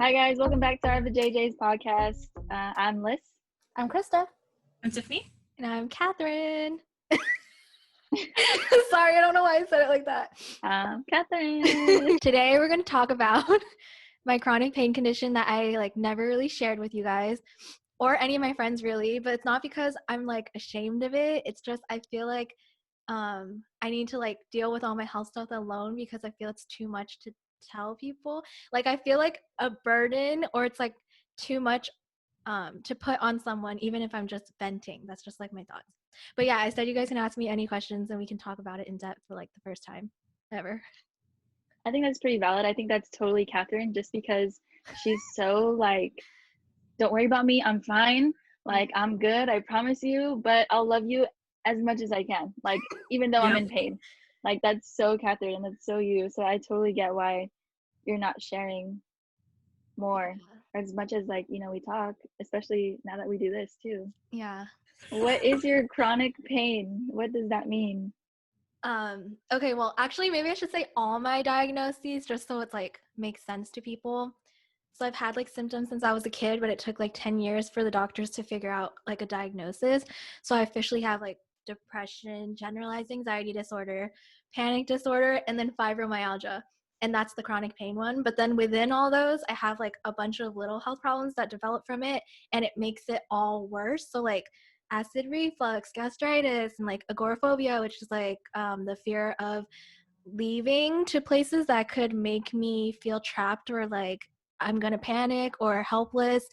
Hi guys, welcome back to our Vajayjays podcast. I'm Liz. I'm Krista. I'm Tiffany. And I'm Katherine. Sorry, I don't know why I said it like that. Katherine. Today we're going to talk about my chronic pain condition that I never really shared with you guys or any of my friends really, but it's not because I'm ashamed of it. It's just I feel like I need to deal with all my health stuff alone because I feel it's too much to tell people. I feel like a burden, or it's too much to put on someone, even if I'm just venting. That's just my thoughts. But yeah, I said you guys can ask me any questions and we can talk about it in depth for the first time ever. I think that's pretty valid. I think that's totally Katherine, just because she's so don't worry about me, I'm fine. I'm good, I promise you, but I'll love you as much as I can. Even though I'm in pain. That's so Katherine, and that's so you. So I totally get why you're not sharing more as much as we talk, especially now that we do this too. Yeah. What is your chronic pain? What does that mean? Okay, well, actually, maybe I should say all my diagnoses just so it's makes sense to people. So I've had symptoms since I was a kid, but it took 10 years for the doctors to figure out a diagnosis. So I officially have depression, generalized anxiety disorder, panic disorder, and then fibromyalgia. And that's the chronic pain one. But then within all those, I have a bunch of little health problems that develop from it, and it makes it all worse. So acid reflux, gastritis, and agoraphobia, which is the fear of leaving to places that could make me feel trapped or I'm gonna panic or helpless.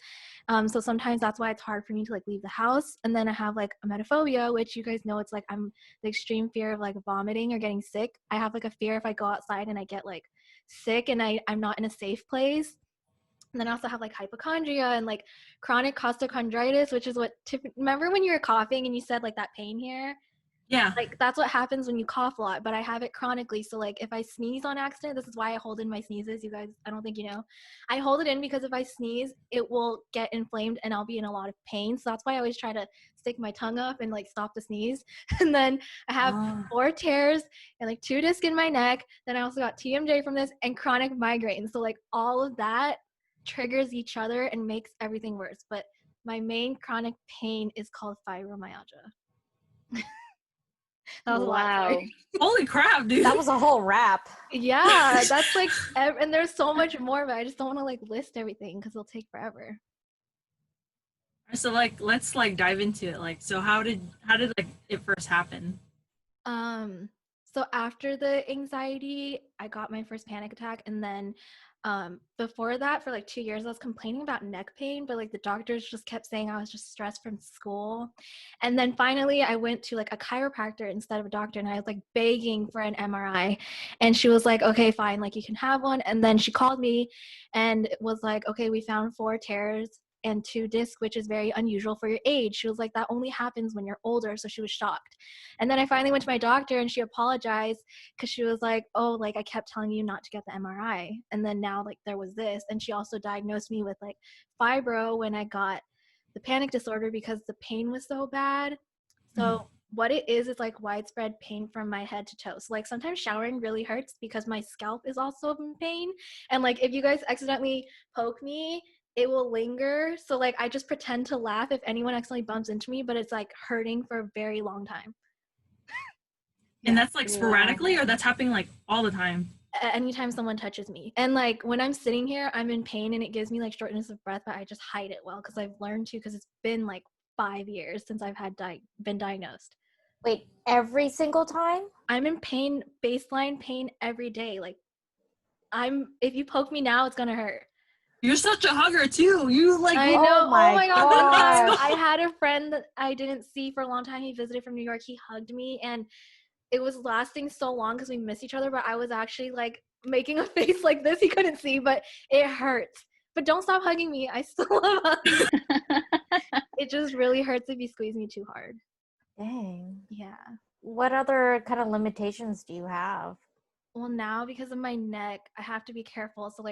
So sometimes that's why it's hard for me to leave the house. And then I have emetophobia, which you guys know it's I'm the extreme fear of vomiting or getting sick. I have a fear if I go outside and I get sick and I'm not in a safe place. And then I also have hypochondria and chronic costochondritis, which is what remember when you were coughing and you said that pain here? Yeah. That's what happens when you cough a lot, but I have it chronically. So if I sneeze on accident, this is why I hold in my sneezes. You guys, I don't think you know. I hold it in because if I sneeze, it will get inflamed and I'll be in a lot of pain. So that's why I always try to stick my tongue up and stop the sneeze. And then I have 4 tears and 2 discs in my neck. Then I also got TMJ from this and chronic migraine. So all of that triggers each other and makes everything worse. But my main chronic pain is called fibromyalgia. That was wow. a lot. Holy crap, dude. That was a whole rap. Yeah, that's and there's so much more, but I just don't want to list everything because it'll take forever. So let's dive into it. So how did it first happen? So after the anxiety, I got my first panic attack, and then before that for 2 years I was complaining about neck pain, but the doctors just kept saying I was just stressed from school. And then finally I went to a chiropractor instead of a doctor, and I was begging for an MRI, and she was okay, fine, you can have one. And then she called me and was okay, we found 4 tears and 2 discs, which is very unusual for your age. She was that only happens when you're older. So she was shocked. And then I finally went to my doctor and she apologized because she was oh, I kept telling you not to get the MRI. And then now there was this. And she also diagnosed me with fibro when I got the panic disorder because the pain was so bad. So what it is widespread pain from my head to toe. So sometimes showering really hurts because my scalp is also in pain. And if you guys accidentally poke me, it will linger. So I just pretend to laugh if anyone accidentally bumps into me, but it's hurting for a very long time. And that's sporadically, or that's happening all the time? Anytime someone touches me. And when I'm sitting here, I'm in pain and it gives me shortness of breath, but I just hide it well because I've learned to, because it's been 5 years since I've had been diagnosed. Wait, every single time? I'm in pain, baseline pain every day. If you poke me now, it's gonna hurt. You're such a hugger too. You I know. Oh my God. I had a friend that I didn't see for a long time. He visited from New York. He hugged me and it was lasting so long because we miss each other, but I was actually making a face like this. He couldn't see, but it hurts. But don't stop hugging me. I still love hugging. It just really hurts if you squeeze me too hard. Dang. Yeah. What other kind of limitations do you have? Well, now because of my neck, I have to be careful. So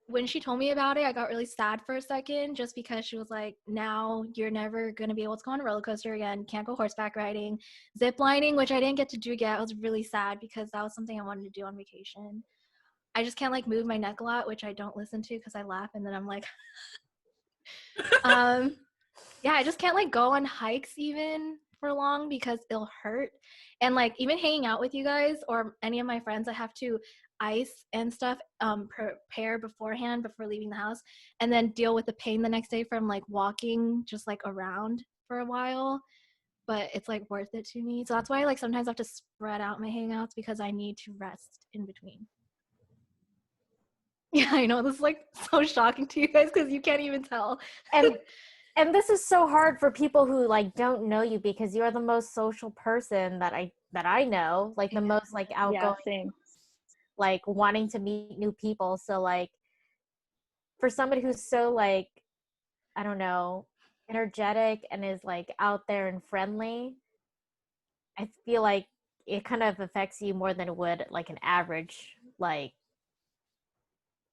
when she told me about it, I got really sad for a second just because she was now you're never going to be able to go on a roller coaster again. Can't go horseback riding, zip lining, which I didn't get to do yet. I was really sad because that was something I wanted to do on vacation. I just can't like move my neck a lot, which I don't listen to because I laugh and then I'm like, yeah, I just can't like go on hikes even for long because it'll hurt. And like even hanging out with you guys or any of my friends, I have to ice and stuff, prepare beforehand before leaving the house, and then deal with the pain the next day from like walking just like around for a while. But it's like worth it to me. So that's why like sometimes I have to spread out my hangouts because I need to rest in between. Yeah, I know this is like so shocking to you guys because you can't even tell. And this is so hard for people who like don't know you, because you're the most social person that I know, like the most like outgoing, same. like wanting to meet new people. So like for somebody who's so like, I don't know, energetic and is like out there and friendly, I feel like it kind of affects you more than it would like an average like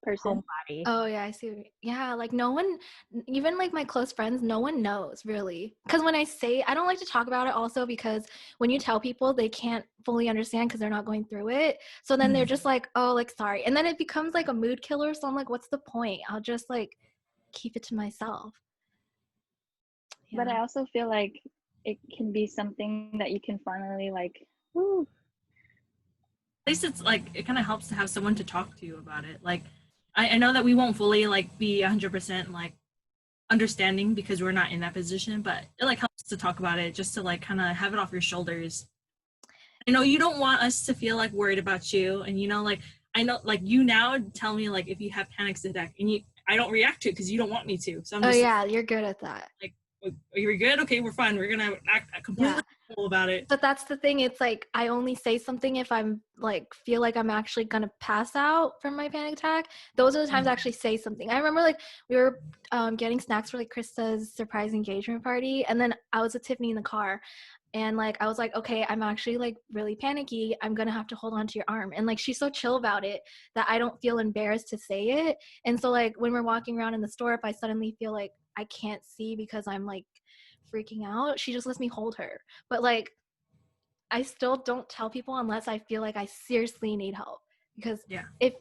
Person. homebody. Oh yeah, I see. Yeah, like no one, even like my close friends, no one knows really. Because when I say, I don't like to talk about it also because when you tell people, they can't fully understand because they're not going through it. So then they're just like, oh, like sorry. And then it becomes like a mood killer. So I'm like, what's the point? I'll just like keep it to myself. Yeah. But I also feel like it can be something that you can finally like, woo. At least it's like it kind of helps to have someone to talk to you about it. Like I know that we won't fully like be 100% like understanding because we're not in that position, but it like helps to talk about it just to like kind of have it off your shoulders. I know you don't want us to feel like worried about you, and you know, like I know like you now tell me like if you have panic attack, and I don't react to it because you don't want me to. So I'm Oh just yeah, you're good at that. like, are you good? Okay, we're fine. We're gonna act completely cool about it. But that's the thing. It's like I only say something if I'm like feel like I'm actually gonna pass out from my panic attack. Those are the times I actually say something. I remember like we were getting snacks for like Krista's surprise engagement party, and then I was with Tiffany in the car, and like I was like, okay, I'm actually like really panicky. I'm gonna have to hold on to your arm, and like she's so chill about it that I don't feel embarrassed to say it. And so like when we're walking around in the store, if I suddenly feel like I can't see because I'm like freaking out, she just lets me hold her. But like I still don't tell people unless I feel like I seriously need help. Because if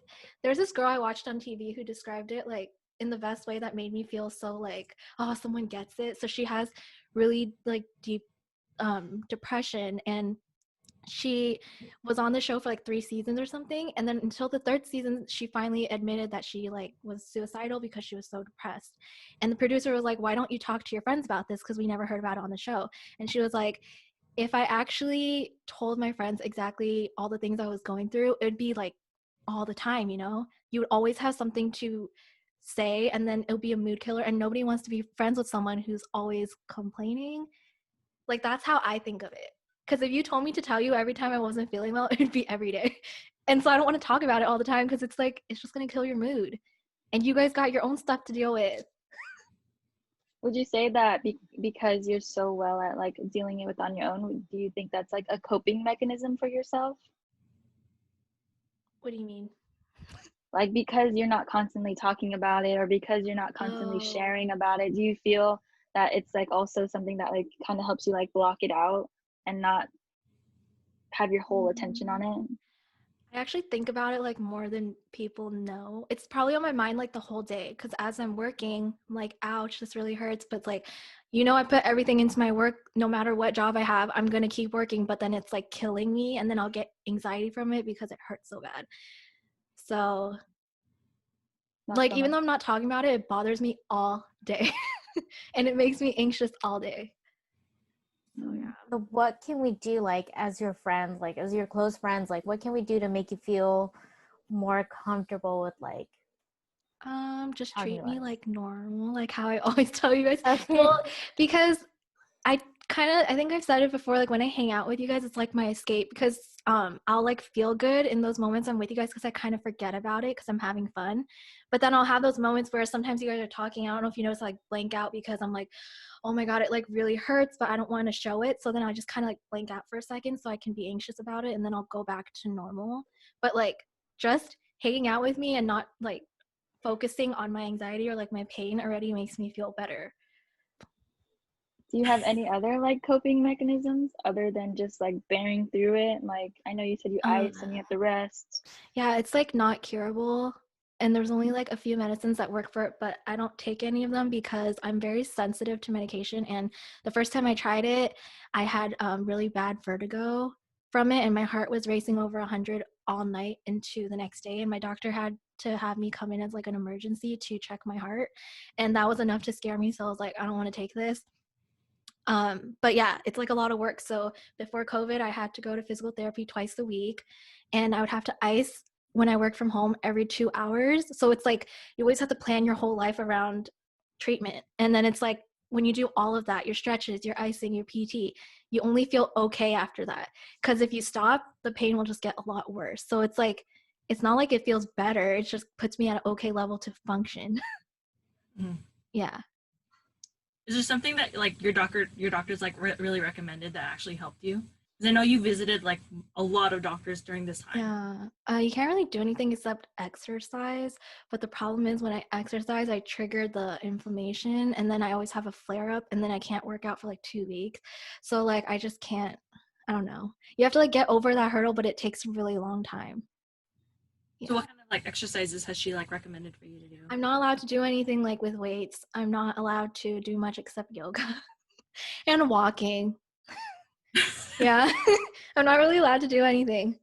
there's this girl I watched on TV who described it like in the best way that made me feel so like, oh, someone gets it. So she has really like deep depression, and she was on the show for like 3 seasons or something, and then until the 3rd season she finally admitted that she like was suicidal because she was so depressed. And the producer was like, why don't you talk to your friends about this, because we never heard about it on the show. And she was like, if I actually told my friends exactly all the things I was going through, it would be like all the time, you know? You would always have something to say, and then it would be a mood killer, and nobody wants to be friends with someone who's always complaining. Like, that's how I think of it. Because if you told me to tell you every time I wasn't feeling well, it would be every day. And so I don't want to talk about it all the time because it's like, it's just going to kill your mood. And you guys got your own stuff to deal with. Would you say that because you're so well at like dealing with on your own, do you think that's like a coping mechanism for yourself? What do you mean? Like because you're not constantly talking about it, or because you're not constantly sharing about it, do you feel that it's like also something that like kind of helps you like block it out and not have your whole attention on it? I actually think about it like more than people know. It's probably on my mind like the whole day, because as I'm working, I'm like, ouch, this really hurts. But like, you know, I put everything into my work. No matter what job I have, I'm going to keep working. But then it's like killing me, and then I'll get anxiety from it because it hurts so bad. So like, even though I'm not talking about it, it bothers me all day. And it makes me anxious all day. So yeah. So what can we do, like as your friends, like as your close friends, like what can we do to make you feel more comfortable with like Just talking treat me about it? like normal, like how I always tell you guys. Okay. Well, because I think I've said it before, like when I hang out with you guys, it's like my escape, because I'll like feel good in those moments I'm with you guys because I kind of forget about it because I'm having fun. But then I'll have those moments where sometimes you guys are talking, I don't know if you notice, like blank out because I'm like, oh my God, it like really hurts, but I don't want to show it. So then I just kind of like blank out for a second so I can be anxious about it, and then I'll go back to normal. But like just hanging out with me and not like focusing on my anxiety or like my pain already makes me feel better. Do you have any other like coping mechanisms other than just like bearing through it? Like I know you said you ice and you have to rest. Yeah, it's like not curable. And there's only like a few medicines that work for it, but I don't take any of them because I'm very sensitive to medication. And the first time I tried it, I had really bad vertigo from it, and my heart was racing over 100 all night into the next day. And my doctor had to have me come in as like an emergency to check my heart. And that was enough to scare me. So I was like, I don't want to take this. But yeah, it's like a lot of work. So before COVID, I had to go to physical therapy twice a week, and I would have to ice when I work from home every 2 hours. So it's like you always have to plan your whole life around treatment. And then it's like when you do all of that, your stretches, your icing, your PT, you only feel okay after that. Because if you stop, the pain will just get a lot worse. So it's like, it's not like it feels better. It just puts me at an okay level to function. Yeah. Is there something that like your doctors like really recommended that actually helped you? Because I know you visited like a lot of doctors during this time. Yeah. You can't really do anything except exercise. But the problem is when I exercise, I trigger the inflammation, and then I always have a flare up, and then I can't work out for like 2 weeks. So like I just can't, I don't know. You have to like get over that hurdle, but it takes a really long time. So what kind of like exercises has she like recommended for you to do? I'm not allowed to do anything like with weights. I'm not allowed to do much except yoga and walking. Yeah. I'm not really allowed to do anything.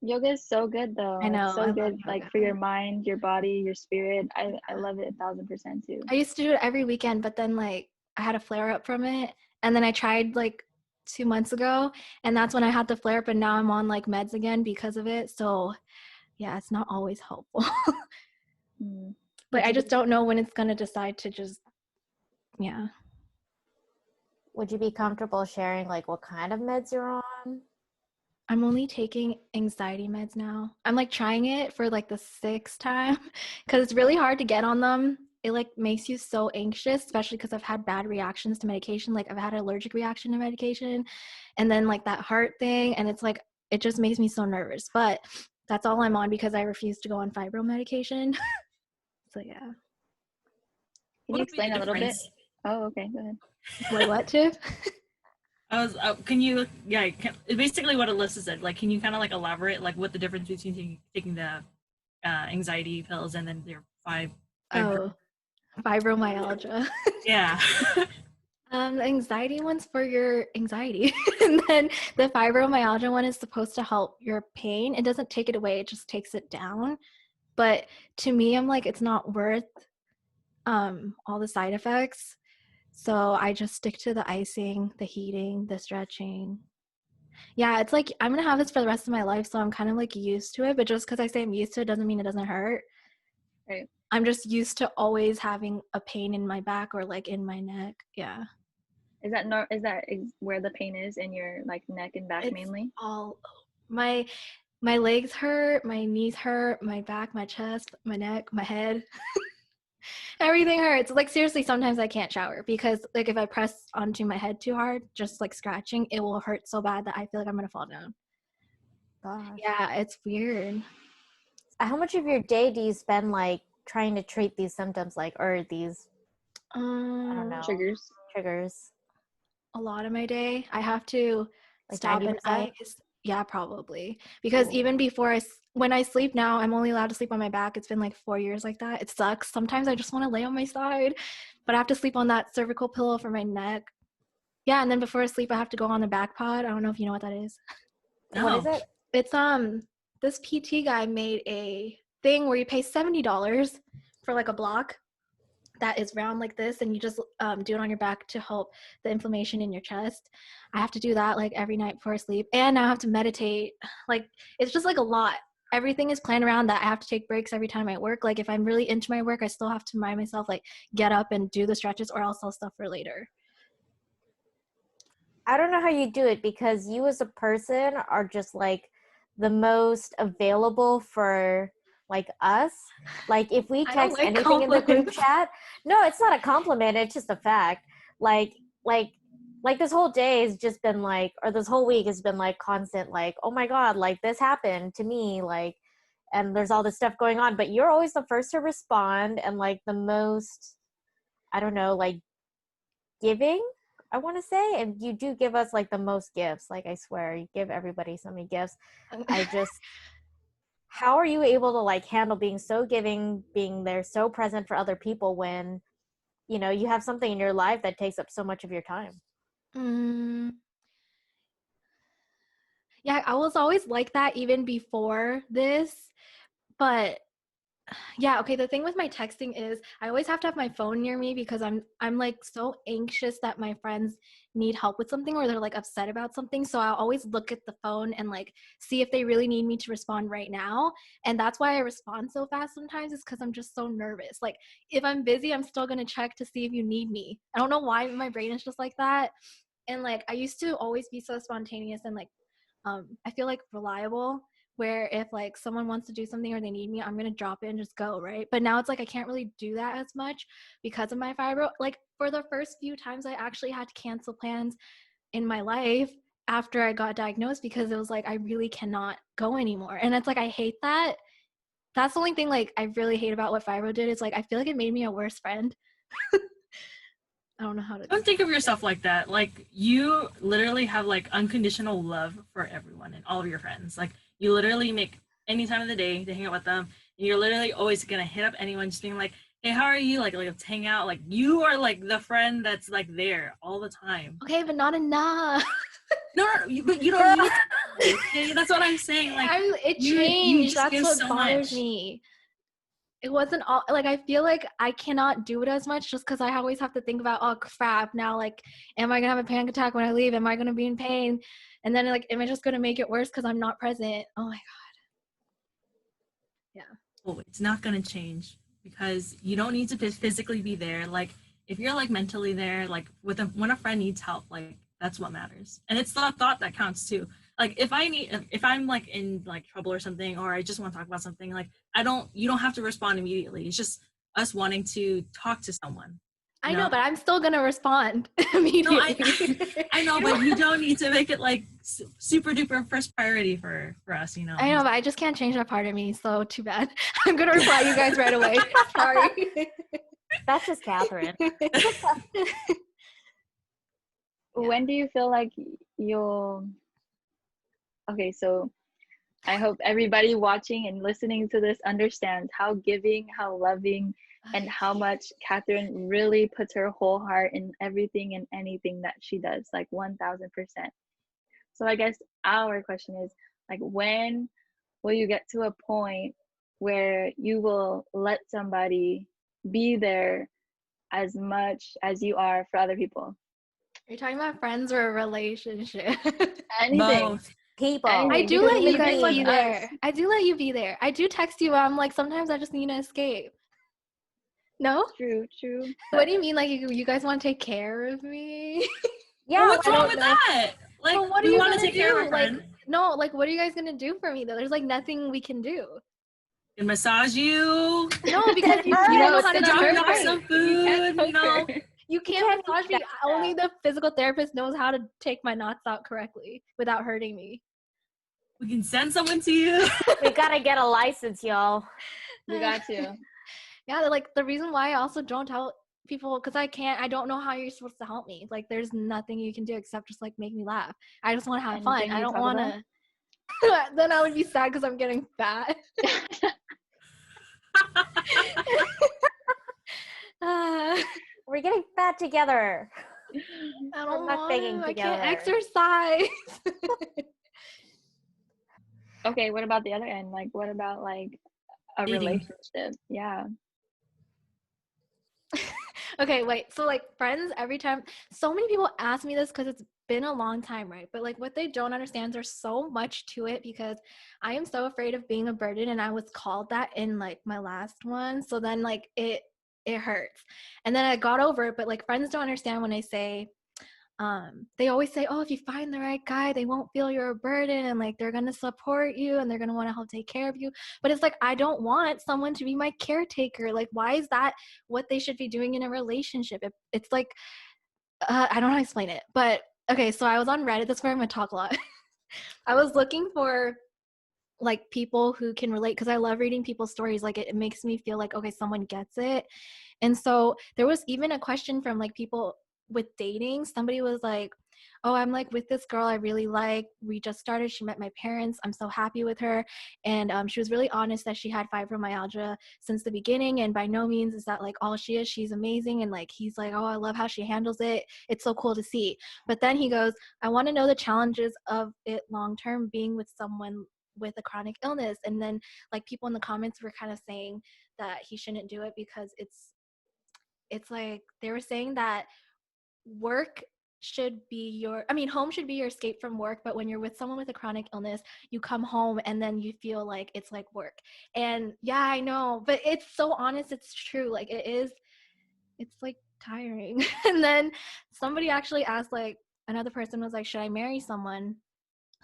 Yoga is so good though. I know. It's so I good love like yoga. for your mind, your body, your spirit. I love it 1,000% too. I used to do it every weekend, but then like I had a flare up from it. And then I tried like 2 months ago, and that's when I had the flare up, and now I'm on like meds again because of it. So yeah, it's not always helpful. But I just don't know when it's gonna decide to just, yeah. Would you be comfortable sharing like what kind of meds you're on? I'm only taking anxiety meds now. I'm like trying it for like the 6th time because it's really hard to get on them. It like makes you so anxious, especially because I've had bad reactions to medication. Like I've had an allergic reaction to medication, and then like that heart thing, and it's like it just makes me so nervous. But that's all I'm on because I refuse to go on fibro medication. So yeah. Can What you would be the explain a little bit? difference? Oh, okay, go ahead. Wait, what, Tiff? Can you, basically what Alyssa said, like, can you kind of like elaborate, like what the difference between taking the anxiety pills and then your Fibromyalgia. Yeah. The anxiety one's for your anxiety. And then the fibromyalgia one is supposed to help your pain. It doesn't take it away, it just takes it down. But to me, I'm like, it's not worth all the side effects. So I just stick to the icing, the heating, the stretching. Yeah, it's like I'm gonna have this for the rest of my life, so I'm kind of like used to it. But just because I say I'm used to it doesn't mean it doesn't hurt. Right. I'm just used to always having a pain in my back or like in my neck. Yeah. Is that where the pain is in your like neck and back It's mainly? all my legs hurt, my knees hurt, my back, my chest, my neck, my head. Everything hurts. Like seriously, sometimes I can't shower because like if I press onto my head too hard, just like scratching, it will hurt so bad that I feel like I'm gonna fall down. Gosh. Yeah, it's weird. How much of your day do you spend like trying to treat these symptoms, like, or these, I don't know, triggers? A lot of my day. I have to Like stop 90%? and ice. Yeah, probably. Because even before when I sleep now, I'm only allowed to sleep on my back. It's been like 4 years like that. It sucks. Sometimes I just want to lay on my side, but I have to sleep on that cervical pillow for my neck. Yeah, and then before I sleep, I have to go on the back pod. I don't know if you know what that is. No. What is it? It's this PT guy made a thing where you pay $70 for like a block that is round like this, and you just do it on your back to help the inflammation in your chest. I have to do that like every night before I sleep, and I have to meditate. Like it's just like a lot. Everything is planned around that. I have to take breaks every time I work. Like if I'm really into my work, I still have to remind myself like get up and do the stretches, or else I'll stuff for later. I don't know how you do it because you as a person are just like the most available for like us. Like if we text like anything in the group chat, no, it's not a compliment, it's just a fact. Like this whole day has just been like, or this whole week has been like constant like, oh my god, like this happened to me, like, and there's all this stuff going on, but you're always the first to respond and like the most, I don't know, like giving. I want to say, and you do give us like the most gifts. Like, I swear, you give everybody so many gifts. I just, how are you able to like handle being so giving, being there so present for other people when, you know, you have something in your life that takes up so much of your time? Yeah, I was always like that even before this, but yeah, okay, the thing with my texting is I always have to have my phone near me because I'm like so anxious that my friends need help with something or they're like upset about something. So I'll always look at the phone and like see if they really need me to respond right now. And that's why I respond so fast sometimes, is because I'm just so nervous. Like if I'm busy, I'm still gonna check to see if you need me. I don't know why my brain is just like that. And like I used to always be so spontaneous and like I feel like reliable, where if like someone wants to do something or they need me, I'm gonna drop it and just go, right? But now it's like I can't really do that as much because of my fibro. Like for the first few times I actually had to cancel plans in my life after I got diagnosed because it was like I really cannot go anymore. And it's like I hate that. That's the only thing like I really hate about what fibro did, is like I feel like it made me a worse friend. I don't know how to Don't think of yourself like that. Like, you literally have like unconditional love for everyone and all of your friends. Like, you literally make any time of the day to hang out with them. And you're literally always gonna hit up anyone just being like, hey, how are you? Like let's hang out. Like, you are like the friend that's like there all the time. Okay, but not enough. No, but you don't need to. Okay, that's what I'm saying. Like, It you changed. just That's give what so bothers much. me. It wasn't all like I feel like I cannot do it as much just because I always have to think about, oh crap, now like am I gonna have a panic attack when I leave? Am I gonna be in pain? And then like am I just gonna make it worse because I'm not present? Oh my god. Yeah. Oh, it's not gonna change because you don't need to physically be there. Like, if you're like mentally there, like when a friend needs help, like that's what matters. And it's the thought that counts too. Like if I'm like in like trouble or something, or I just want to talk about something, like you don't have to respond immediately. It's just us wanting to talk to someone. I know, but I'm still gonna respond No, immediately. I know, but you don't need to make it like super duper first priority for us, you know. I know, but I just can't change that part of me, so too bad. I'm gonna reply you guys right away. Sorry. That's just Catherine. When do you feel like you'll okay, so I hope everybody watching and listening to this understands how giving, how loving, and how much Catherine really puts her whole heart in everything and anything that she does, like 1000%. So I guess our question is, like, when will you get to a point where you will let somebody be there as much as you are for other people? Are you talking about friends or a relationship? Anything. Both. People. Anything. I do Because let you even guys with be us- there. I do let you be there. I do text you. I'm like, sometimes I just need to escape. No? True. What do you mean? Like, you guys want to take care of me? Yeah, Well, what's I wrong don't with know. that? Like, But what are we you want to gonna take care of do? our Like, friend. no, like, what are you guys gonna do for me though? There's like nothing we can do. And massage you. No, because you You don't know, know how to it's do Drop it you off right. some food, you know. You can't can't massage do me. Only the physical therapist knows how to take my knots out correctly without hurting me. We can send someone to you. we gotta get a license, y'all. We got to. Yeah, like the reason why I also don't tell people, because I don't know how you're supposed to help me. Like there's nothing you can do except just like make me laugh. I just want to have fun. Anything I you don't talk want to. Then I would be sad because I'm getting fat. I We're getting fat together. don't not want begging to. I can't together. exercise. Okay, what about the other end? Like, what about like a Dating. relationship? Yeah. Okay, wait. So like friends, every time so many people ask me this because it's been a long time, right? But like what they don't understand, there's so much to it because I am so afraid of being a burden, and I was called that in like my last one. So then like it hurts. And then I got over it, but like friends don't understand when I say they always say, oh, if you find the right guy, they won't feel you're a burden, and like they're gonna support you and they're gonna want to help take care of you. But it's like I don't want someone to be my caretaker. Like, why is that what they should be doing in a relationship? It's like I don't know how to explain it. But okay, so I was on Reddit. That's where I'm gonna talk a lot. I was looking for like people who can relate because I love reading people's stories. Like it makes me feel like, okay, someone gets it. And so there was even a question from like people with dating, somebody was like, oh, I'm like with this girl I really like. We just started. She met my parents. I'm so happy with her. And she was really honest that she had fibromyalgia since the beginning. And by no means is that like all she is. She's amazing. And like, he's like, oh, I love how she handles it. It's so cool to see. But then he goes, I want to know the challenges of it long term, being with someone with a chronic illness. And then like people in the comments were kind of saying that he shouldn't do it because it's like they were saying that work should be home should be your escape from work, but when you're with someone with a chronic illness, you come home and then you feel like it's like work. And yeah, I know, but it's so honest, it's true. Like it's like tiring. And then somebody actually asked, like another person was like, should I marry someone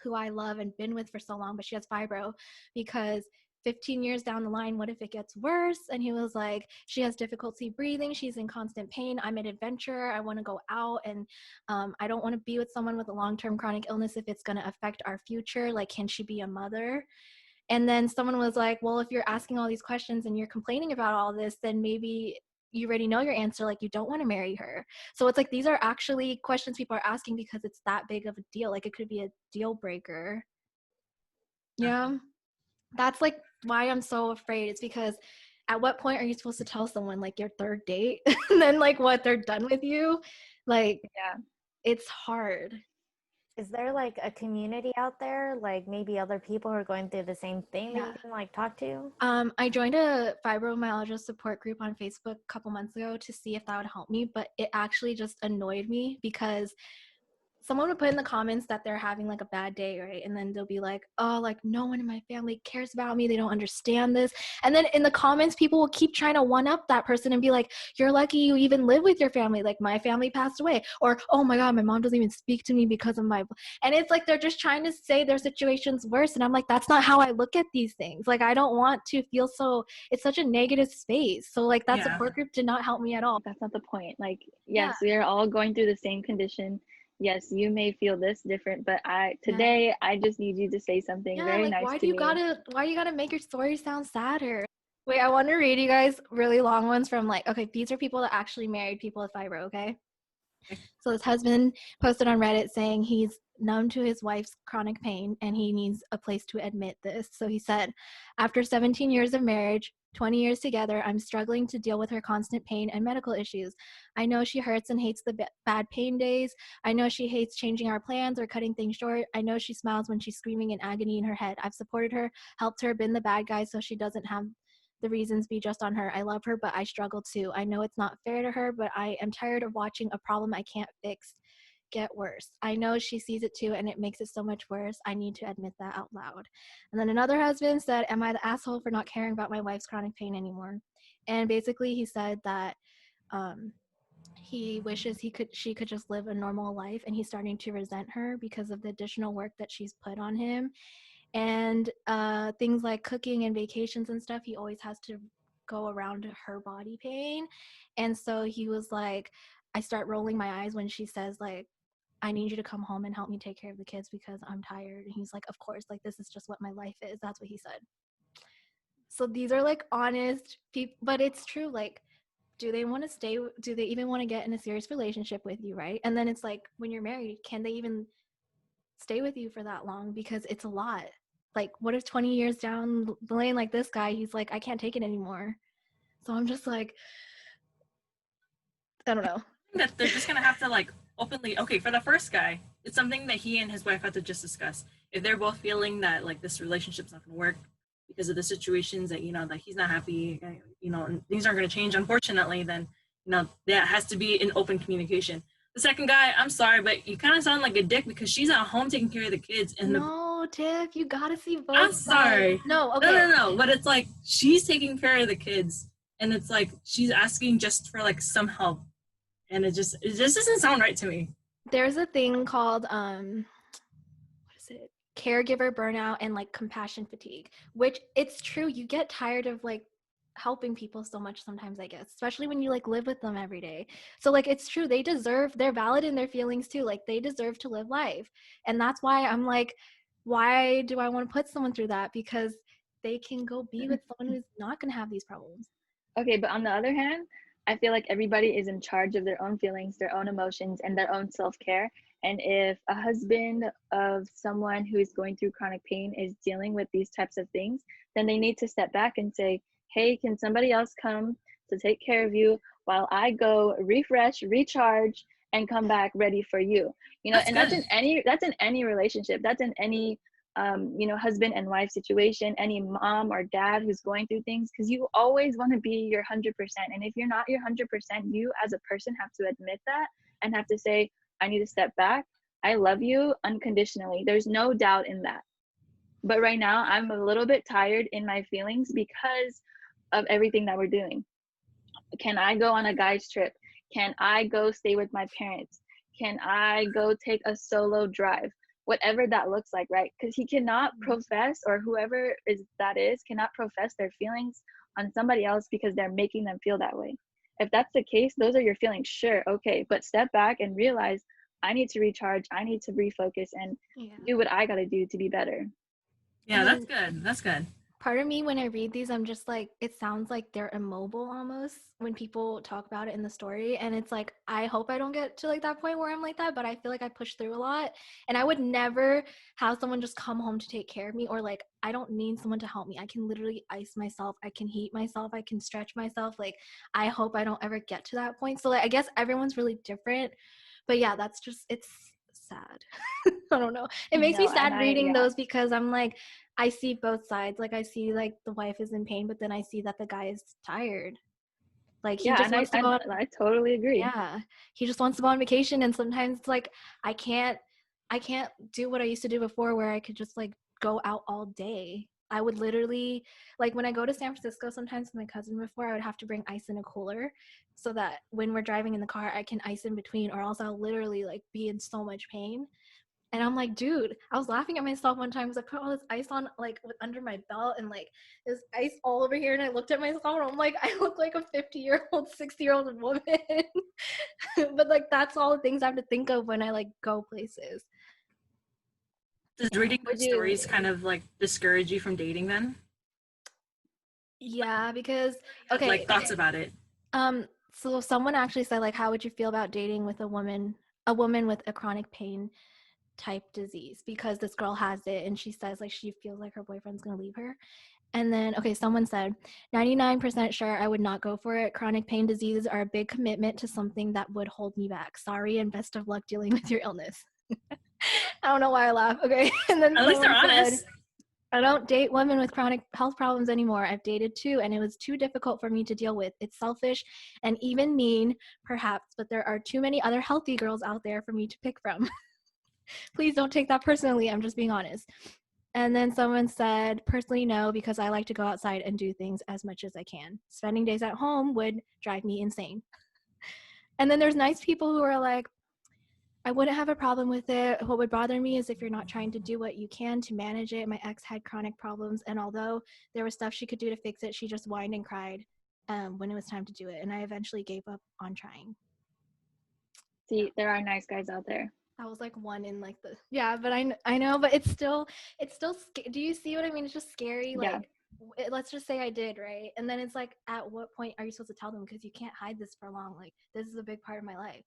who I love and been with for so long, but she has fibro, because 15 years down the line, what if it gets worse? And he was like, she has difficulty breathing. She's in constant pain. I'm an adventurer. I want to go out, and I don't want to be with someone with a long-term chronic illness if it's going to affect our future. Like, can she be a mother? And then someone was like, well, if you're asking all these questions and you're complaining about all this, then maybe you already know your answer, like you don't want to marry her. So it's like these are actually questions people are asking because it's that big of a deal. Like it could be a deal breaker. Yeah. That's like why I'm so afraid. It's because at what point are you supposed to tell someone, like your third date and then like what, they're done with you? Like, yeah, it's hard. Is there like a community out there, like maybe other people who are going through the same thing that you can like talk to? I joined a fibromyalgia support group on Facebook a couple months ago to see if that would help me, but it actually just annoyed me because someone would put in the comments that they're having like a bad day, right? And then they'll be like, oh, like no one in my family cares about me. They don't understand this. And then in the comments, people will keep trying to one up that person and be like, you're lucky you even live with your family. Like my family passed away. Or, oh my God, my mom doesn't even speak to me because of my, and it's like, they're just trying to say their situation's worse. And I'm like, that's not how I look at these things. Like, I don't want to feel so, it's such a negative space. So like that support group did not help me at all. That's not the point. Like, yes, we are all going through the same condition. Yes, you may feel this different, but I just need you to say something very like, nice why to do you me. why you gotta make your story sound sadder? Wait, I want to read you guys really long ones from like, okay, these are people that actually married people with fibro, okay? So his husband posted on Reddit saying he's numb to his wife's chronic pain and he needs a place to admit this. So he said, after 17 years of marriage, 20 years together, I'm struggling to deal with her constant pain and medical issues. I know she hurts and hates the bad pain days. I know she hates changing our plans or cutting things short. I know she smiles when she's screaming in agony in her head. I've supported her, helped her, been the bad guy so she doesn't have the reasons be just on her. I love her, but I struggle too. I know it's not fair to her, but I am tired of watching a problem I can't fix get worse. I know she sees it too, and it makes it so much worse. I need to admit that out loud. And then another husband said, am I the asshole for not caring about my wife's chronic pain anymore? And basically he said that he wishes she could just live a normal life, and he's starting to resent her because of the additional work that she's put on him. And things like cooking and vacations and stuff, he always has to go around her body pain. And so he was like, I start rolling my eyes when she says like, I need you to come home and help me take care of the kids because I'm tired. And he's like, of course, like this is just what my life is. That's what he said. So these are like honest people, but it's true. Like, do they want to stay? Do they even want to get in a serious relationship with you, right? And then it's like, when you're married, can they even stay with you for that long? Because it's a lot. Like, what if 20 years down the lane, like this guy, he's like, I can't take it anymore. So I'm just like, I don't know. That they're just gonna have to like openly, okay, for the first guy, it's something that he and his wife have to just discuss. If they're both feeling that like this relationship's not gonna work because of the situations that, you know, that he's not happy, you know, and things aren't gonna change, unfortunately, then, you know, that has to be an open communication. The second guy, I'm sorry, but you kind of sound like a dick because she's at home taking care of the kids. And no, Tiff, you gotta see both. I'm sorry. No, okay. No. But it's like she's taking care of the kids, and it's like she's asking just for like some help, and it just doesn't sound right to me. There's a thing called what is it? Caregiver burnout and like compassion fatigue, which it's true. You get tired of like helping people so much sometimes, I guess, especially when you like live with them every day. So like it's true, they're valid in their feelings too. Like they deserve to live life. And that's why I'm like, why do I want to put someone through that? Because they can go be with someone who's not going to have these problems. Okay, but on the other hand, I feel like everybody is in charge of their own feelings, their own emotions, and their own self-care. And if a husband of someone who is going through chronic pain is dealing with these types of things, then they need to step back and say, hey, can somebody else come to take care of you while I go refresh, recharge, and come back ready for you? You know, That's and good. that's in any relationship. That's in any you know, husband and wife situation, any mom or dad who's going through things, because you always want to be your 100%. And if you're not your 100%, you as a person have to admit that and have to say, I need to step back. I love you unconditionally. There's no doubt in that. But right now, I'm a little bit tired in my feelings because of everything that we're doing. Can I go on a guy's trip? Can I go stay with my parents? Can I go take a solo drive? Whatever that looks like, right? Because he cannot profess, or whoever that is cannot profess their feelings on somebody else because they're making them feel that way. If that's the case, those are your feelings, sure, okay, but step back and realize I need to recharge, I need to refocus and do what I got to do to be better. Yeah, that's good. That's good. Part of me, when I read these, I'm just like, it sounds like they're immobile almost when people talk about it in the story. And it's like, I hope I don't get to like that point where I'm like that, but I feel like I push through a lot. And I would never have someone just come home to take care of me, or like, I don't need someone to help me. I can literally ice myself. I can heat myself. I can stretch myself. Like, I hope I don't ever get to that point. So like, I guess everyone's really different. But yeah, that's just, it's sad. I don't know. It makes me sad reading those because I'm like, I see both sides. Like I see like the wife is in pain, but then I see that the guy is tired. Like he just wants to go on, I totally agree. Yeah. He just wants to go on vacation, and sometimes it's like I can't do what I used to do before where I could just like go out all day. I would literally, like when I go to San Francisco sometimes with my cousin before, I would have to bring ice in a cooler so that when we're driving in the car I can ice in between, or else I'll literally like be in so much pain. And I'm like, dude, I was laughing at myself one time because I put all this ice on like under my belt, and like there's ice all over here, and I looked at myself and I'm like, I look like a 50-year-old, 60-year-old woman. But like that's all the things I have to think of when I like go places. Does reading those stories kind of like discourage you from dating then? Yeah, because okay, like thoughts about it. So someone actually said like, how would you feel about dating with a woman with a chronic pain type disease, because this girl has it and she says like she feels like her boyfriend's gonna leave her. And then okay, someone said 99% sure I would not go for it. Chronic pain diseases are a big commitment to something that would hold me back. Sorry and best of luck dealing with your illness. I don't know why I laugh. Okay. And then at least they're honest. I don't date women with chronic health problems anymore. I've dated two, and it was too difficult for me to deal with. It's selfish and even mean, perhaps, but there are too many other healthy girls out there for me to pick from. Please don't take that personally. I'm just being honest. And then someone said, personally, no, because I like to go outside and do things as much as I can. Spending days at home would drive me insane. And then there's nice people who are like, I wouldn't have a problem with it. What would bother me is if you're not trying to do what you can to manage it. My ex had chronic problems, and although there was stuff she could do to fix it, she just whined and cried when it was time to do it. And I eventually gave up on trying. See, there are nice guys out there. That was like one in like the, yeah, but I know, but it's still do you see what I mean? It's just scary. Like, let's just say I did, right? And then it's like, at what point are you supposed to tell them? Because you can't hide this for long. Like, this is a big part of my life.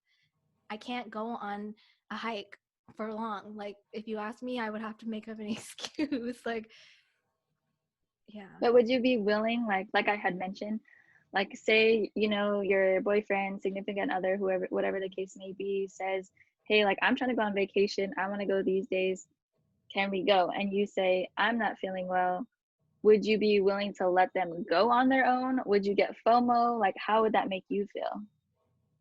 I can't go on a hike for long. Like, if you ask me, I would have to make up an excuse. Like, yeah. But would you be willing, like I had mentioned, like say, you know, your boyfriend, significant other, whoever, whatever the case may be, says, hey, like I'm trying to go on vacation, I want to go these days, can we go? And you say, I'm not feeling well. Would you be willing to let them go on their own? Would you get FOMO? Like, how would that make you feel?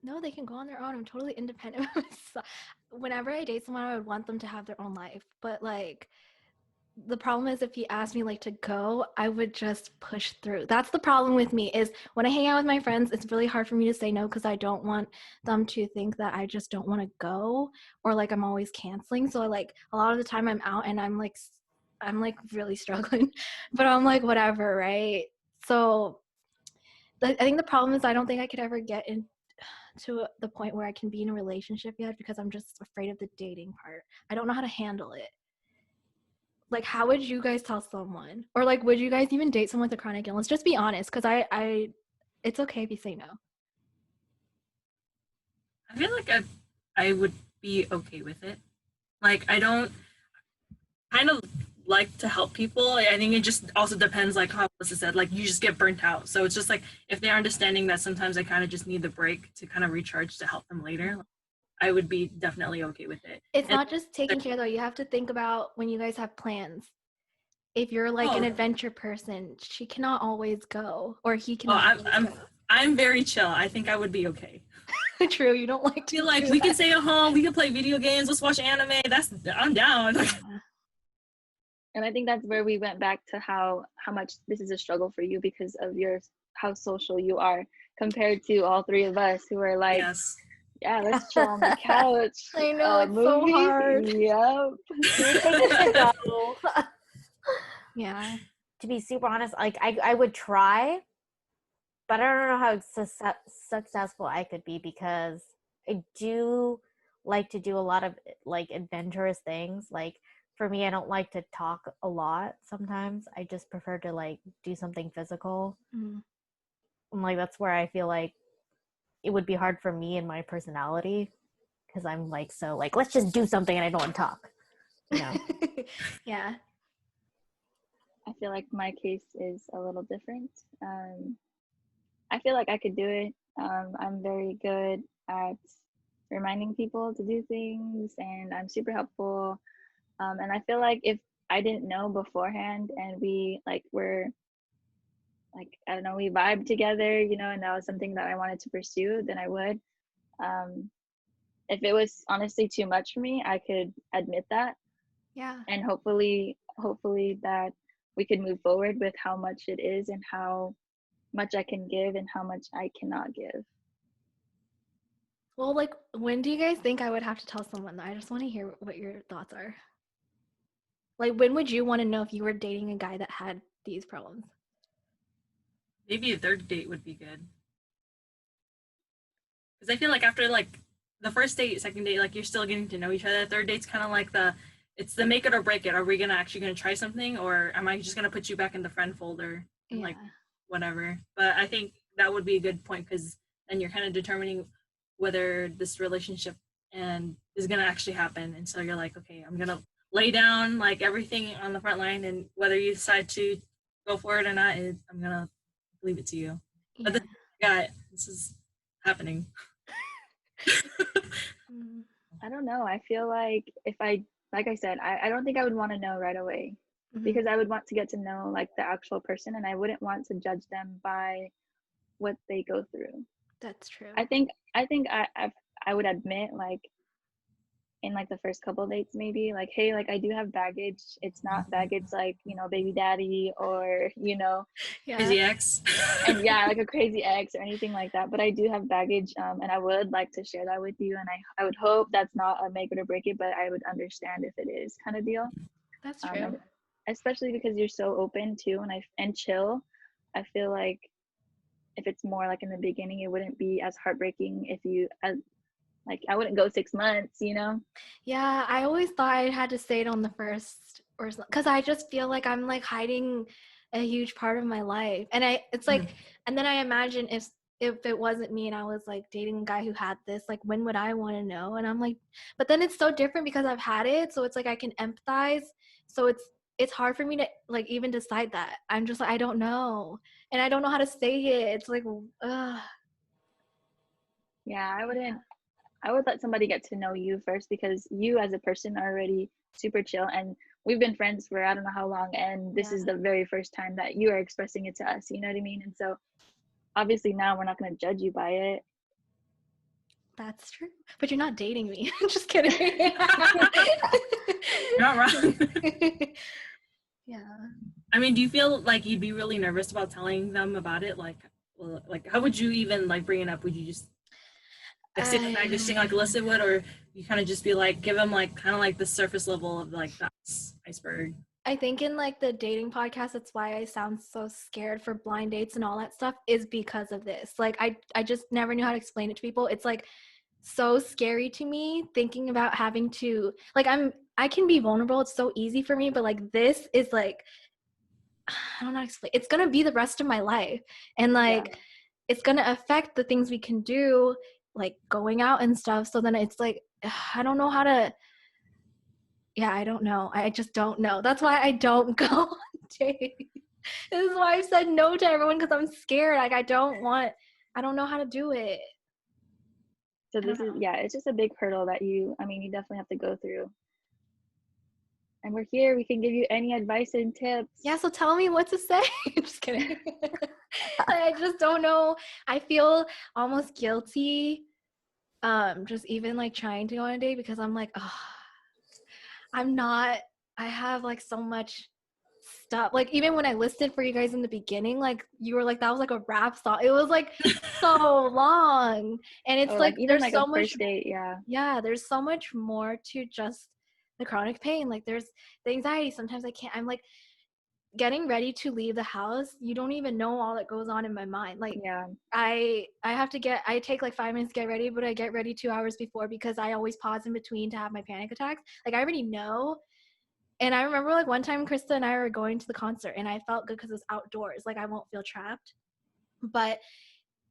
No, they can go on their own. I'm totally independent of myself. Whenever I date someone, I would want them to have their own life. But like, the problem is if he asked me like to go, I would just push through. That's the problem with me, is when I hang out with my friends, it's really hard for me to say no because I don't want them to think that I just don't want to go, or like I'm always canceling. So like a lot of the time I'm out and I'm like really struggling, but I'm like, whatever, right? So I think the problem is I don't think I could ever get into the point where I can be in a relationship yet because I'm just afraid of the dating part. I don't know how to handle it. Like, how would you guys tell someone? Or like, would you guys even date someone with a chronic illness? Just be honest, because I it's okay if you say no. I feel like I would be okay with it. Like, I don't kind of like to help people. I think it just also depends, like how Melissa said, like you just get burnt out. So it's just like if they're understanding that sometimes I kind of just need the break to kind of recharge to help them later, I would be definitely okay with it. It's And not just taking care though. You have to think about when you guys have plans. If you're like an adventure person, she cannot always go, or he cannot always I'm very chill. I think I would be okay. go. True, you don't like to Feel like we can stay at home, we can play video games, let's watch anime. I'm down. And I think that's where we went back to how much this is a struggle for you because of how social you are compared to all three of us who are like, yes. Yeah, let's chill on the couch. I know, it's movie. so hard. Yep. Yeah. To be super honest, like I would try, but I don't know how successful I could be because I do like to do a lot of like adventurous things. Like for me, I don't like to talk a lot sometimes. I just prefer to like do something physical. Mm. And like that's where I feel like it would be hard for me and my personality because I'm like so like let's just do something and I don't want to talk. You know? Yeah. I feel like my case is a little different. I feel like I could do it. I'm very good at reminding people to do things, and I'm super helpful. And I feel like if I didn't know beforehand and we like were like, I don't know, we vibed together, you know, and that was something that I wanted to pursue, then I would. If it was honestly too much for me, I could admit that. Yeah. And hopefully that we could move forward with how much it is and how much I can give and how much I cannot give. Well, like, when do you guys think I would have to tell someone? I just want to hear what your thoughts are. Like, when would you want to know if you were dating a guy that had these problems? Maybe a third date would be good. Because I feel like after like the first date, second date, like you're still getting to know each other. Third date's kind of like it's the make it or break it. Are we actually gonna try something, or am I just gonna put you back in the friend folder and like whatever? But I think that would be a good point because then you're kind of determining whether this relationship is gonna actually happen. And so you're like, okay, I'm gonna lay down like everything on the front line, and whether you decide to go for it or not, I'm gonna leave it to you. But this is happening. I don't know. I feel like if like I said, I don't think I would want to know right away because I would want to get to know like the actual person and I wouldn't want to judge them by what they go through. That's true. I think I would admit like in like the first couple of dates maybe like, hey, like I do have baggage. It's not baggage like, you know, baby daddy or, you know, crazy ex. And like a crazy ex or anything like that. But I do have baggage and I would like to share that with you. And I would hope that's not a make it or break it, but I would understand if it is kind of deal. That's true. Especially because you're so open too and chill. I feel like if it's more like in the beginning, it wouldn't be as heartbreaking if you like I wouldn't go 6 months, you know? Yeah, I always thought I had to say it on the first or because I just feel like I'm like hiding a huge part of my life. And it's like, and then I imagine if it wasn't me and I was like dating a guy who had this, like when would I want to know? And I'm like, but then it's so different because I've had it. So it's like I can empathize. So it's hard for me to like even decide that. I'm just like, I don't know. And I don't know how to say it. It's like, ugh. Yeah, I would let somebody get to know you first because you as a person are already super chill and we've been friends for I don't know how long and this is the very first time that you are expressing it to us, you know what I mean? And so obviously now we're not going to judge you by it. That's true. But you're not dating me. I'm just kidding. You're not wrong. Yeah. I mean, do you feel like you'd be really nervous about telling them about it? Like how would you even like bring it up? Would you just like sit in the back just sing like Alyssa would, or you kind of just be like give them like kind of like the surface level of like the iceberg? I think in like the dating podcast, that's why I sound so scared for blind dates and all that stuff is because of this. Like I just never knew how to explain it to people. It's like so scary to me thinking about having to like I can be vulnerable. It's so easy for me, but like this is like I don't know how to explain. It's gonna be the rest of my life, and like it's gonna affect the things we can do. like going out and stuff. So then it's like, I don't know how to, I don't know. I just don't know. That's why I don't go on dates. This is why I've said no to everyone, because I'm scared. Like I don't know how to do it. So this is, it's just a big hurdle that you definitely have to go through. And we're here. We can give you any advice and tips. Yeah, so tell me what to say. Just kidding. I just don't know. I feel almost guilty just even like trying to go on a date, because I'm like, oh, I have like so much stuff. Like even when I listed for you guys in the beginning, like you were like, that was like a rap song. It was like so long. And it's like even there's like so a much first date, yeah, there's so much more to just the chronic pain. Like there's the anxiety. Sometimes I'm like getting ready to leave the house. You don't even know all that goes on in my mind. Like I take like 5 minutes to get ready, but I get ready 2 hours before, because I always pause in between to have my panic attacks. Like I already know. And I remember like one time Krista and I were going to the concert, and I felt good because it was outdoors. Like I won't feel trapped. But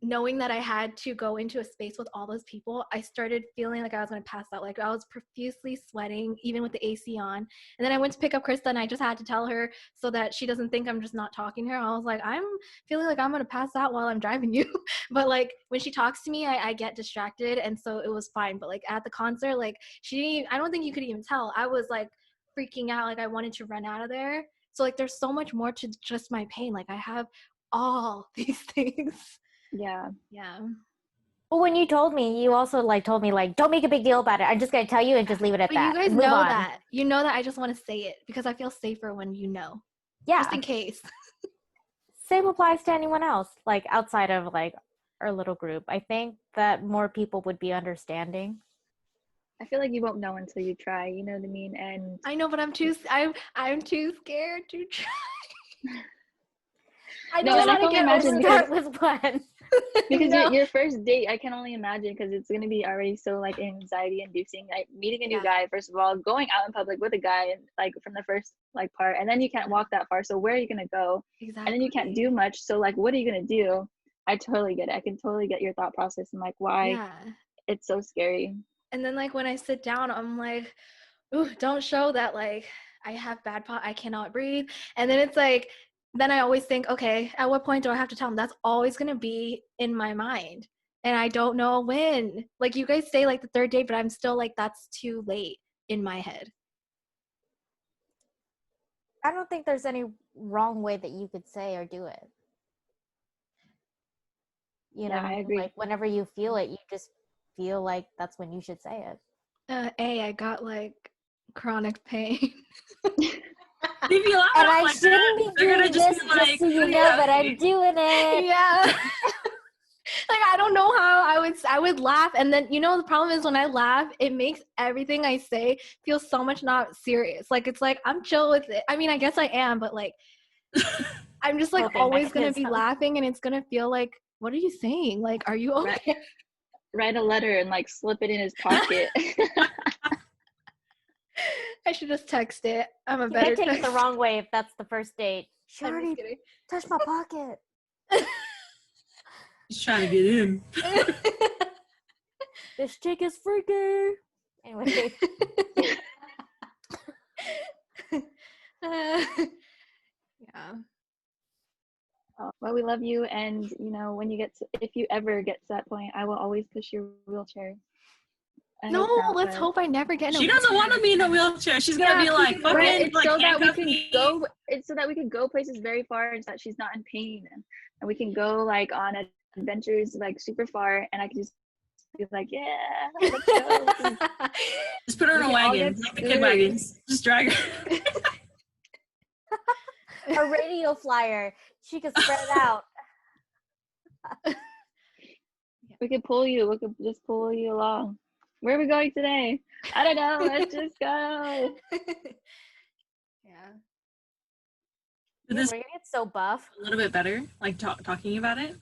knowing that I had to go into a space with all those people, I started feeling like I was going to pass out. Like I was profusely sweating, even with the AC on. And then I went to pick up Krista, and I just had to tell her so that she doesn't think I'm just not talking to her. I was like, I'm feeling like I'm going to pass out while I'm driving you. But like when she talks to me, I get distracted. And so it was fine. But like at the concert, like I don't think you could even tell. I was like freaking out. Like I wanted to run out of there. So like there's so much more to just my pain. Like I have all these things. Yeah. Well, when you told me, you also like told me like, don't make a big deal about it. I'm just gonna tell you and just leave it at but that. You guys move know on. that. You know that I just want to say it because I feel safer when you know. Yeah. Just in case. Same applies to anyone else, like outside of like our little group. I think that more people would be understanding. I feel like you won't know until you try, you know what I mean? And I know, but I'm too scared to try. I No, don't and I want to can get imagine over Start with one. because No. your first date, I can only imagine, because it's going to be already so like anxiety inducing, like meeting a new guy, first of all, going out in public with a guy, like from the first like part, and then you can't walk that far, so where are you going to go? Exactly. And then you can't do much, so like what are you going to do? I totally get it. I can totally get your thought process and like why it's so scary. And then like when I sit down, I'm like, ooh, don't show that like I have I cannot breathe. And then it's like, then I always think, okay, at what point do I have to tell them? That's always going to be in my mind. And I don't know when. Like you guys say like the third date, but I'm still like, that's too late in my head. I don't think there's any wrong way that you could say or do it. You know, I agree. like whenever you feel it, you just feel like that's when you should say it. I got like chronic pain. If you laugh And I like shouldn't that, be doing this be like, just so you know that I'm doing it. Yeah. Like I don't know how I would laugh, and then you know the problem is when I laugh, it makes everything I say feel so much not serious. Like it's like I'm chill with it. I mean, I guess I am, but like I'm just like always gonna be laughing, and it's gonna feel like, what are you saying? Like, are you okay? Write a letter and like slip it in his pocket. I should just text it. I'm a You better might take it the wrong way if that's the first date. She I'm already just kidding. touched my pocket. He's trying to get in. This chick is freaky. Anyway. Yeah. Well, we love you, and you know, when you if you ever get to that point, I will always push your wheelchair. No, let's hope I never get in a She doesn't want to be in a wheelchair. She's gonna be like, fucking, it's like, so that we handcuff can me. go. It's so that we can go places very far, and so that she's not in pain, and we can go like on adventures like super far, and I can just be like, yeah, let's go. Just put her in a wagon, like the kid wagons. Just drag her. A radio flyer. She could spread it out. We could pull you. We could just pull you along. Where are we going today? I don't know. Let's just go. Yeah. But this We're gonna get so buff. a little bit better, like talking about it.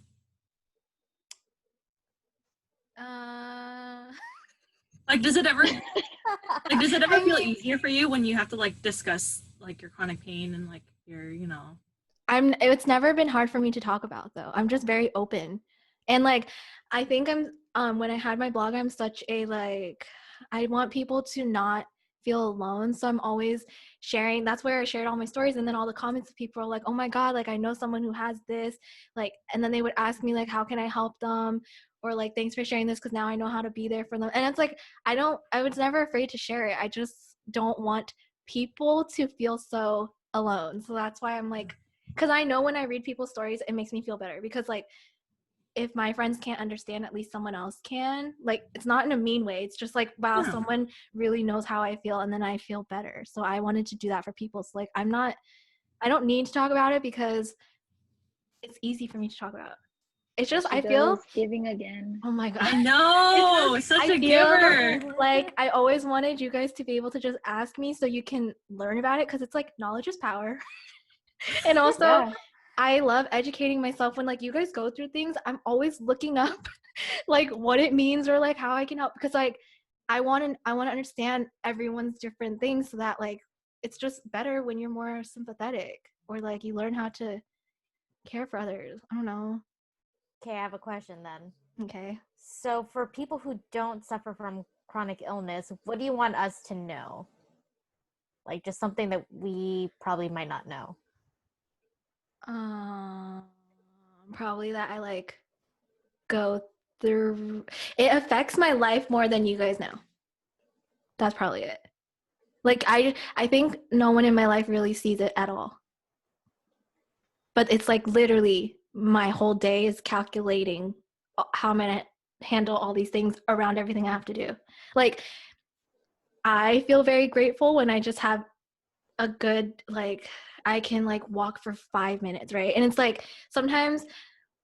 Like, does it ever feel easier for you when you have to like discuss like your chronic pain and like your, you know? It's never been hard for me to talk about though. I'm just very open. And like I think when I had my blog, I'm such a I want people to not feel alone, so I'm always sharing. That's where I shared all my stories, and then all the comments of people are like, oh my god, like I know someone who has this, like, and then they would ask me like, how can I help them, or like, thanks for sharing this because now I know how to be there for them. And it's like, I was never afraid to share it. I just don't want people to feel so alone. So that's why I'm like, because I know when I read people's stories, it makes me feel better, because like, if my friends can't understand, at least someone else can. Like, it's not in a mean way. It's just like, wow, Yeah. someone really knows how I feel, and then I feel better. So I wanted to do that for people. So like, I don't need to talk about it because it's easy for me to talk about. It's just, She I feel, goes giving again. oh my God. I know, such a giver. Like, I always wanted you guys to be able to just ask me so you can learn about it, because it's like, knowledge is power. And also, Yeah. I love educating myself. When like you guys go through things, I'm always looking up like what it means, or like how I can help, because like I want to understand everyone's different things, so that like it's just better when you're more sympathetic, or like you learn how to care for others. I don't know. Okay, I have a question then. Okay. So for people who don't suffer from chronic illness, what do you want us to know? Like just something that we probably might not know. Probably that I like go through, it affects my life more than you guys know. That's probably it. Like, I think no one in my life really sees it at all. But it's like literally my whole day is calculating how I'm going to handle all these things around everything I have to do. Like, I feel very grateful when I just have a good, like, I can like walk for 5 minutes, right? And it's like, sometimes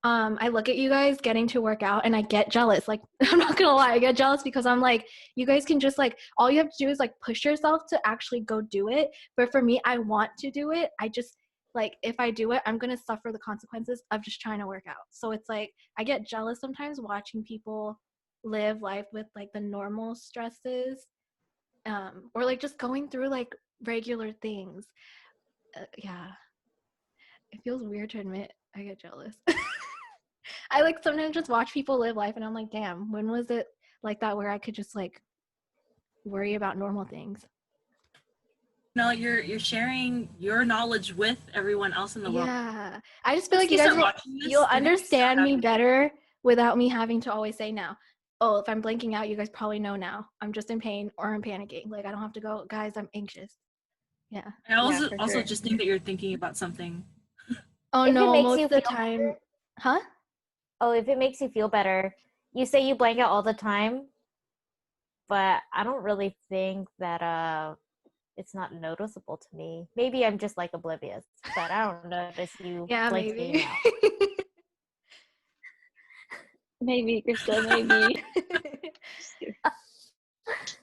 I look at you guys getting to work out and I get jealous. Like, I'm not gonna lie, I get jealous because I'm like, you guys can just like, all you have to do is like push yourself to actually go do it. But for me, I want to do it. I just like, if I do it, I'm gonna suffer the consequences of just trying to work out. So it's like, I get jealous sometimes watching people live life with like the normal stresses, or like just going through like regular things. Yeah, it feels weird to admit I get jealous. I like sometimes just watch people live life and I'm like, damn, when was it like that where I could just like worry about normal things? No, you're sharing your knowledge with everyone else in the world. Yeah. I just feel like Once you they guys start watching this, you'll they're gonna be so understand me happy. better without me having to always say now, oh, if I'm blanking out, you guys probably know now. I'm just in pain or I'm panicking. Like, I don't have to go, guys, I'm anxious. Yeah. I also for also sure. just think that you're thinking about something. Oh If it no, makes most you of the feel time. better- Huh? Oh, if it makes you feel better, you say you blank out all the time, but I don't really think that it's not noticeable to me. Maybe I'm just like oblivious, but I don't notice you Yeah, blanking maybe. out. Maybe, Crystal, maybe.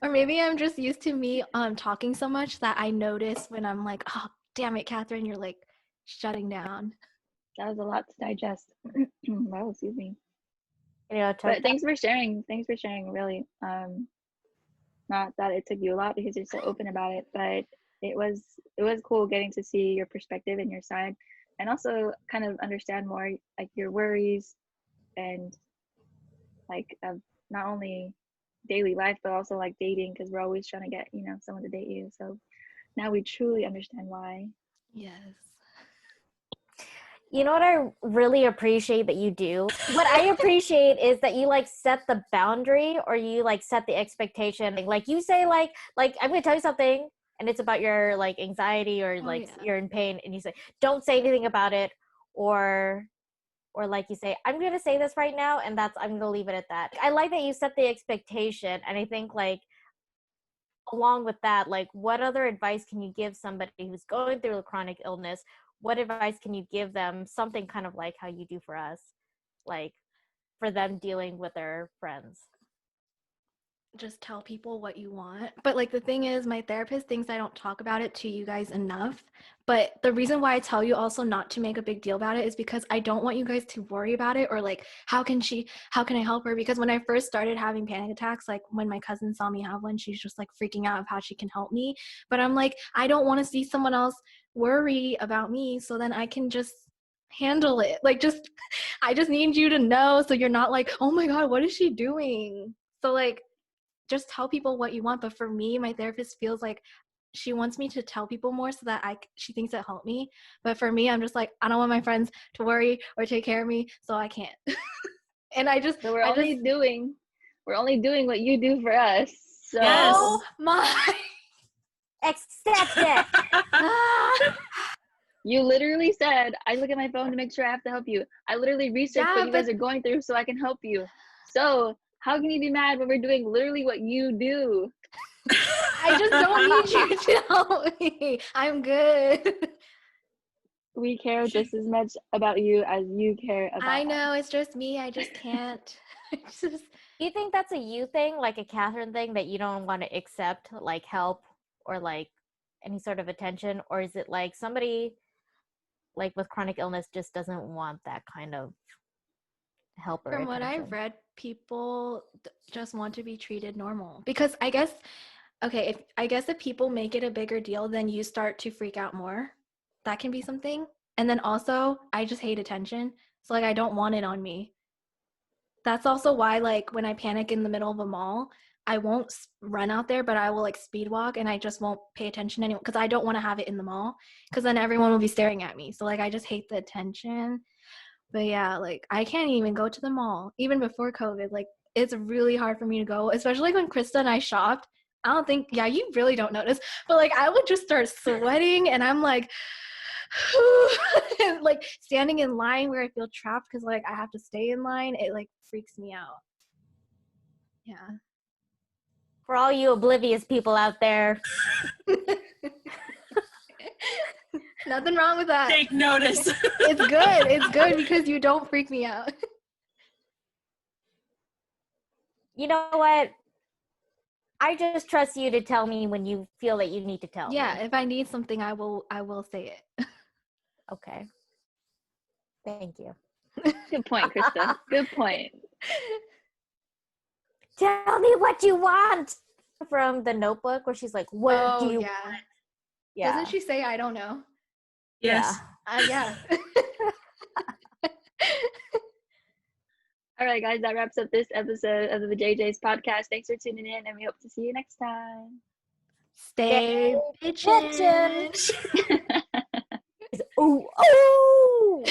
Or maybe I'm just used to me talking so much that I notice when I'm like, oh, damn it, Catherine, you're like shutting down. That was a lot to digest. Wow, excuse me. You know, But thanks for sharing. Thanks for sharing, really. Not that it took you a lot because you're so open about it, but it was cool getting to see your perspective and your side, and also kind of understand more like your worries and like of not only daily life but also like dating, because we're always trying to get someone to date you. So now we truly understand why. Yes. You know what I really appreciate that you do? What I appreciate is that you like set the boundary, or you like set the expectation. Like you say like I'm going to tell you something and it's about your like anxiety, or like you're in pain, and you say don't say anything about it, or like you say I'm going to say this right now, and I'm going to leave it at that. I like that you set the expectation, and I think like along with that, like what other advice can you give somebody who's going through a chronic illness? What advice can you give them? Something kind of like how you do for us, like for them dealing with their friends. Just tell people what you want. But like the thing is, my therapist thinks I don't talk about it to you guys enough. But the reason why I tell you also not to make a big deal about it is because I don't want you guys to worry about it, or like how can I help her? Because when I first started having panic attacks, like when my cousin saw me have one, she's just like freaking out of how she can help me. But I'm like, I don't want to see someone else worry about me, so then I can just handle it. Like, just, I just need you to know so you're not like, oh my God, what is she doing? So, like, just tell people what you want. But for me, my therapist feels like she wants me to tell people more so that she thinks it helped me. But for me, I'm just like, I don't want my friends to worry or take care of me, so I can't. And So we're only doing what you do for us. So Yes. Oh my. Accept it. you literally said, I look at my phone to make sure I have to help you. I literally research what you guys are going through so I can help you. So how can you be mad when we're doing literally what you do? I just don't need you to help me. I'm good. We care just as much about you as you care about I us. know, it's just me. I just can't. It's just, Do you think that's a you thing, like a Catherine thing, that you don't want to accept like help or like any sort of attention? Or is it like somebody like with chronic illness just doesn't want that kind of help or from what attention? I've read, people just want to be treated normal. Because I guess, okay, if people make it a bigger deal, then you start to freak out more. That can be something. And then also, I just hate attention. So, like, I don't want it on me. That's also why, like, when I panic in the middle of a mall, I won't run out there, but I will, like, speed walk, and I just won't pay attention anymore because I don't want to have it in the mall because then everyone will be staring at me. So, like, I just hate the attention. But yeah, like, I can't even go to the mall. Even before COVID, like, it's really hard for me to go, especially like when Krista and I shopped. I don't think, yeah, you really don't notice, but like, I would just start sweating and I'm like, like standing in line where I feel trapped because like I have to stay in line. It like freaks me out. Yeah. For all you oblivious people out there. Nothing wrong with that. Take notice. It's good. It's good because you don't freak me out. You know what? I just trust you to tell me when you feel that you need to tell me. Yeah, if I need something, I will say it. Okay. Thank you. Good point, Krista. Good point. Tell me what you want. From The Notebook, where she's like, what do you want? Yeah. Doesn't she say, I don't know? Yes. Yeah. All right, guys, that wraps up this episode of the Vajayjays podcast. Thanks for tuning in, and we hope to see you next time. Stay bitchin'. Ooh, ooh.